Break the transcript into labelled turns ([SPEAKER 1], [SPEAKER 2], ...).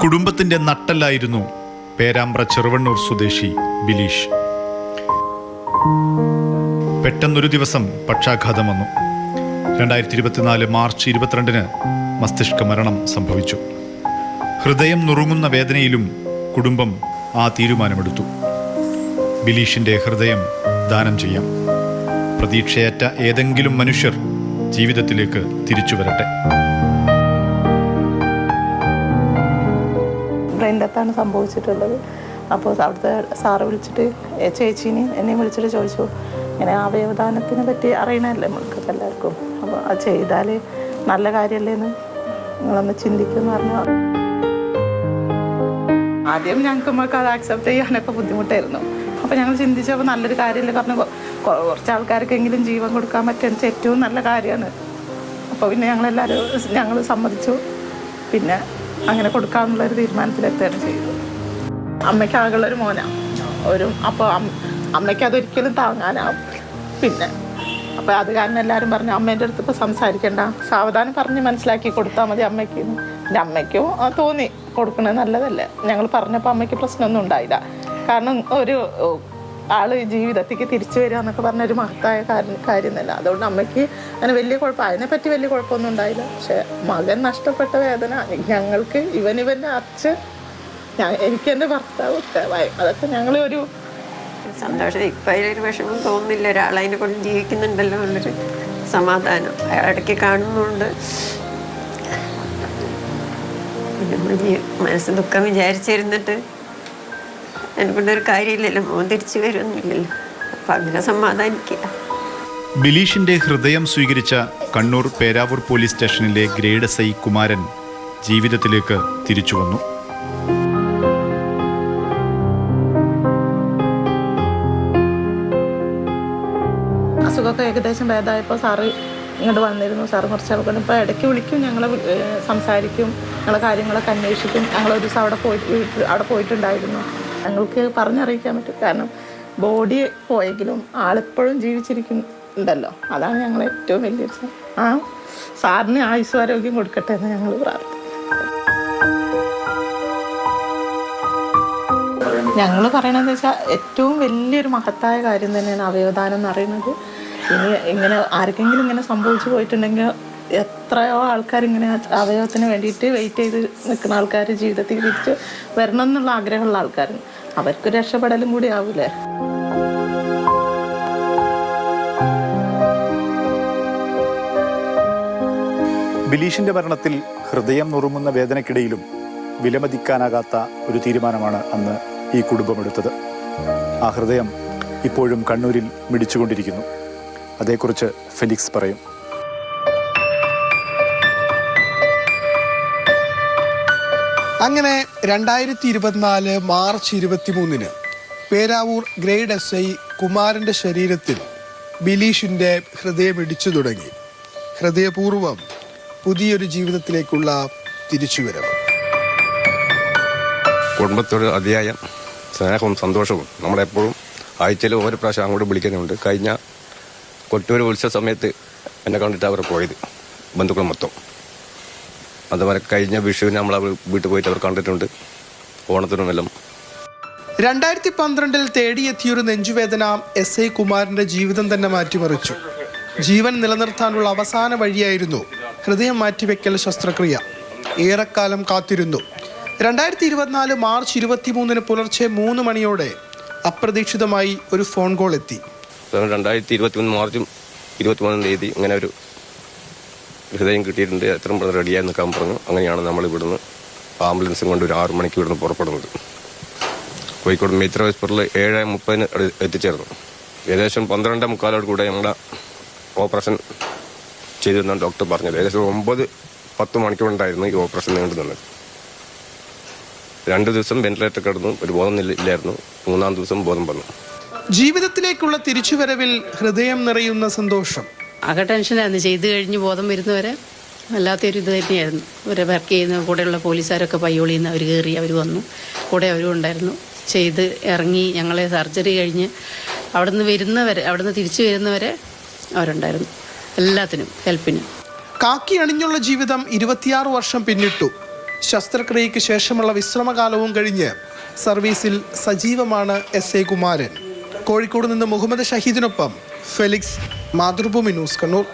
[SPEAKER 1] കുടുംബത്തിൻ്റെ നട്ടെല്ലായിരുന്നു പേരാമ്പ്ര ചെറുവണ്ണൂർ സ്വദേശി ബിലീഷ്. പെട്ടെന്നൊരു ദിവസം പക്ഷാഘാതം വന്നു. 2024 മാർച്ച് 22 മസ്തിഷ്ക മരണം സംഭവിച്ചു. ഹൃദയം നുറുങ്ങുന്ന വേദനയിലും കുടുംബം ആ തീരുമാനമെടുത്തു. ബിലീഷിൻ്റെ ഹൃദയം ദാനം ചെയ്യാം. പ്രതീക്ഷയറ്റ ഏതെങ്കിലും മനുഷ്യർ ജീവിതത്തിലേക്ക് തിരിച്ചു വരട്ടെ.
[SPEAKER 2] ബ്രെയിൻ ഡെത്താണ് സംഭവിച്ചിട്ടുള്ളത്. അപ്പോൾ അവിടുത്തെ സാറ് വിളിച്ചിട്ട് ചേച്ചീനെയും എന്നെയും വിളിച്ചിട്ട് ചോദിച്ചു, ഇങ്ങനെ അവയവദാനത്തിനെ പറ്റി അറിയണമല്ലേ നമ്മൾക്ക് എല്ലാവർക്കും, അപ്പോൾ അത് ചെയ്താൽ നല്ല കാര്യമല്ലേന്ന് നിങ്ങളൊന്ന് ചിന്തിക്കുമെന്ന് പറഞ്ഞു. ആദ്യം ഞങ്ങൾക്ക് അത് ആക്സെപ്റ്റ് ചെയ്യാനൊക്കെ ബുദ്ധിമുട്ടായിരുന്നു. അപ്പോൾ ഞങ്ങൾ ചിന്തിച്ചപ്പോൾ നല്ലൊരു കാര്യമില്ല, കാരണം കുറച്ച് ആൾക്കാർക്കെങ്കിലും ജീവൻ കൊടുക്കാൻ പറ്റുന്ന ഏറ്റവും നല്ല കാര്യമാണ്. അപ്പോൾ പിന്നെ ഞങ്ങൾ സമ്മതിച്ചു. പിന്നെ അങ്ങനെ കൊടുക്കാമെന്നുള്ളൊരു തീരുമാനത്തിലെത്തുകയാണ് ചെയ്തത്. അമ്മയ്ക്ക് ആകെയുള്ളൊരു മോനാണ്. അപ്പോൾ അമ്മയ്ക്ക് അതൊരിക്കലും താങ്ങാനാവും. പിന്നെ അപ്പോൾ അത് കാരണം എല്ലാവരും പറഞ്ഞു അമ്മേൻ്റെ അടുത്ത് ഇപ്പോൾ സംസാരിക്കണ്ട, സാവധാനം പറഞ്ഞ് മനസ്സിലാക്കി കൊടുത്താൽ മതി അമ്മയ്ക്ക്. പിന്നെ അമ്മയ്ക്കും തോന്നി കൊടുക്കണത് നല്ലതല്ലേ. ഞങ്ങൾ പറഞ്ഞപ്പോൾ അമ്മയ്ക്ക് പ്രശ്നമൊന്നും ഉണ്ടായില്ല. കാരണം ഒരു ആൾ ജീവിതത്തേക്ക് തിരിച്ചു വരിക എന്നൊക്കെ പറഞ്ഞൊരു മഹത്തായ കാര്യമൊന്നുമല്ല. അതുകൊണ്ട് അമ്മയ്ക്ക് അങ്ങനെ വലിയ അതിനെപ്പറ്റി വലിയ കുഴപ്പമൊന്നും ഉണ്ടായില്ല. പക്ഷെ മകൻ നഷ്ടപ്പെട്ട വേദന ഞങ്ങൾക്ക്, ഇവൻ്റെ അച്ഛൻ, എനിക്ക് എൻ്റെ ഭർത്താവ് ഒക്കെ അതൊക്കെ ഞങ്ങളൊരു
[SPEAKER 3] സന്തോഷം. ഇപ്പം അതിലൊരു വിഷമം തോന്നുന്നില്ല. ഒരാളതിനെ കൊണ്ട് ജീവിക്കുന്നുണ്ടല്ലോ എന്നുള്ളൊരു സമാധാനം ഇടയ്ക്ക് കാണുന്നുണ്ട്. മനസ്സ് ദുഃഖം വിചാരിച്ചിരുന്നിട്ട് എനിക്കൊണ്ടൊരു കാര്യമില്ലല്ലോ, മോൻ തിരിച്ചു വരുമൊന്നുമില്ലല്ലോ. അപ്പം അങ്ങനെ സമാധാനിക്കുക.
[SPEAKER 1] ബിലീഷിൻ്റെ ഹൃദയം സ്വീകരിച്ച കണ്ണൂർ പേരാവൂർ പോലീസ് സ്റ്റേഷനിലെ ഗ്രേഡ് SI കുമാരൻ ജീവിതത്തിലേക്ക് തിരിച്ചു വന്നു.
[SPEAKER 2] അസുഖമൊക്കെ ഏകദേശം ഭേദമായപ്പോൾ സാറ് ഇങ്ങോട്ട് വന്നിരുന്നു. സാറ് കുറച്ച് ആൾക്കാർ ഇപ്പോൾ ഇടയ്ക്ക് വിളിക്കും, ഞങ്ങളെ സംസാരിക്കും, ഞങ്ങളെ കാര്യങ്ങളൊക്കെ അന്വേഷിക്കും. ഞങ്ങളൊരു ദിവസം അവിടെ പോയിട്ടുണ്ടായിരുന്നു. ഞങ്ങൾക്ക് പറഞ്ഞറിയിക്കാൻ പറ്റും, കാരണം ബോഡി പോയെങ്കിലും ആളിപ്പോഴും ജീവിച്ചിരിക്കുന്നുണ്ടല്ലോ. അതാണ് ഞങ്ങളെ ഏറ്റവും വലിയൊരു സാറിന് ആയുസ്സാരോഗ്യം കൊടുക്കട്ടെ എന്ന് ഞങ്ങൾ പ്രാർത്ഥിക്കും. ഞങ്ങൾ പറയണതെന്ന് വെച്ചാൽ ഏറ്റവും വലിയൊരു മഹത്തായ കാര്യം തന്നെയാണ് അവയവദാനം എന്ന് പറയുന്നത്. ഇനി ഇങ്ങനെ ആർക്കെങ്കിലും ഇങ്ങനെ സംഭവിച്ചു പോയിട്ടുണ്ടെങ്കിൽ എത്രയോ ആൾക്കാർ ഇങ്ങനെ അവയവത്തിന് വേണ്ടിയിട്ട് വെയിറ്റ് ചെയ്ത് നിൽക്കുന്ന ആൾക്കാർ ജീവിതത്തിൽ തിരിച്ച് വരണം എന്നുള്ള ആഗ്രഹമുള്ള ആൾക്കാർ, അവർക്ക് രക്ഷപ്പെടലും കൂടി ആവൂലേ.
[SPEAKER 1] ബിലീഷിൻ്റെ മരണത്തിൽ ഹൃദയം നുറുങ്ങുന്ന വേദനയ്ക്കിടയിലും വിലമതിക്കാനാകാത്ത ഒരു തീരുമാനമാണ് അന്ന് ഈ കുടുംബമെടുത്തത്. ആ ഹൃദയം ഇപ്പോഴും കണ്ണൂരിൽ മിടിച്ചുകൊണ്ടിരിക്കുന്നു. അതേക്കുറിച്ച് ഫെലിക്സ് പറയും.
[SPEAKER 4] അങ്ങനെ 2024 മാർച്ച് 23 പേരാവൂർ ഗ്രേഡ് SI കുമാരൻ്റെ ശരീരത്തിൽ ബിലീഷിൻ്റെ ഹൃദയം ഇടിച്ചു തുടങ്ങി. ഹൃദയപൂർവ്വം പുതിയൊരു ജീവിതത്തിലേക്കുള്ള തിരിച്ചുവരവ്.
[SPEAKER 5] കുടുംബത്തോട് അതിയായ സ്നേഹവും സന്തോഷവും നമ്മളെപ്പോഴും ആഴ്ചയിൽ ഓരോ പ്രാവശ്യം അങ്ങോട്ട് വിളിക്കുന്നുണ്ട്. കഴിഞ്ഞ കൊട്ടൂർ ഉത്സവ സമയത്ത് എന്നെ കണ്ടിട്ട് അവർ പോയത്, ബന്ധുക്കൾ മൊത്തം. അതുപോലെ കഴിഞ്ഞ വിഷുവിന് നമ്മൾ വീട്ടിൽ പോയിട്ട് അവർ കണ്ടിട്ടുണ്ട്, ഓണത്തിനുമെല്ലാം.
[SPEAKER 4] 2012 തേടിയെത്തിയൊരു നെഞ്ചുവേദന SI കുമാരൻ്റെ ജീവിതം തന്നെ മാറ്റിമറിച്ചു. ജീവൻ നിലനിർത്താനുള്ള അവസാന വഴിയായിരുന്നു ഹൃദയം മാറ്റിവെക്കൽ ശസ്ത്രക്രിയ. ഏറെക്കാലം കാത്തിരുന്നു. 2024 മാർച്ച് 23 പുലർച്ചെ 3 മണിയോടെ അപ്രതീക്ഷിതമായി ഒരു ഫോൺ കോൾ എത്തി.
[SPEAKER 5] 2023 മാർച്ച് 23 ഇങ്ങനെ ഒരു ഹൃദയം കിട്ടിയിട്ടുണ്ട്, എത്രയും പെട്ടെന്ന് റെഡിയായി നിൽക്കാൻ പറഞ്ഞു. അങ്ങനെയാണ് നമ്മൾ ഇവിടുന്ന് ആംബുലൻസും കൊണ്ട് ഒരു 6 മണിക്ക് ഇവിടുന്ന് പുറപ്പെടുന്നത്. കോഴിക്കോട് മേത്ര ഹോസ്പിറ്റലിൽ 7:30 എത്തിച്ചേർന്നു. ഏകദേശം 12:45 കൂടെ ഞങ്ങളുടെ ഓപ്പറേഷൻ ചെയ്തെന്നാണ് ഡോക്ടർ പറഞ്ഞത്. ഏകദേശം 9-10 മണിക്കൂറുണ്ടായിരുന്നു ഈ ഓപ്പറേഷൻ നീണ്ടു നിന്നത്. 2 ദിവസം വെന്റിലേറ്റർ കിടന്നു, ഒരു ബോധം ഇല്ലായിരുന്നു. 3-ാം ദിവസം ബോധം വന്നു.
[SPEAKER 4] ജീവിതത്തിലേക്കുള്ള തിരിച്ചുവരവിൽ ഹൃദയം നിറയുന്ന സന്തോഷം.
[SPEAKER 6] ആകെ ടെൻഷനായിരുന്നു. ചെയ്ത് കഴിഞ്ഞ് ബോധം വരുന്നവരെ വല്ലാത്തൊരു ഇത് തന്നെയായിരുന്നു. ഒരു വർക്ക് ചെയ്യുന്ന കൂടെയുള്ള പോലീസുകാരൊക്കെ പയ്യോളിയിൽ നിന്ന് അവർ കയറി, അവർ വന്നു, കൂടെ അവരും ഉണ്ടായിരുന്നു. ചെയ്ത് ഇറങ്ങി ഞങ്ങളെ സർജറി കഴിഞ്ഞ് അവിടുന്ന് തിരിച്ചു വരുന്നവരെ അവരുണ്ടായിരുന്നു, എല്ലാത്തിനും ഹെൽപ്പിനും.
[SPEAKER 4] കാക്കി അണിഞ്ഞുള്ള ജീവിതം 26 വർഷം പിന്നിട്ടു. ശസ്ത്രക്രിയയ്ക്ക് ശേഷമുള്ള വിശ്രമകാലവും കഴിഞ്ഞ് സർവീസിൽ സജീവമാണ് SI കുമാരൻ. കോഴിക്കോട് നിന്ന് മുഹമ്മദ് ഷഹീദിനൊപ്പം ഫെലിക്സ്, മാതൃഭൂമി ന്യൂസ്, കണ്ണൂർ.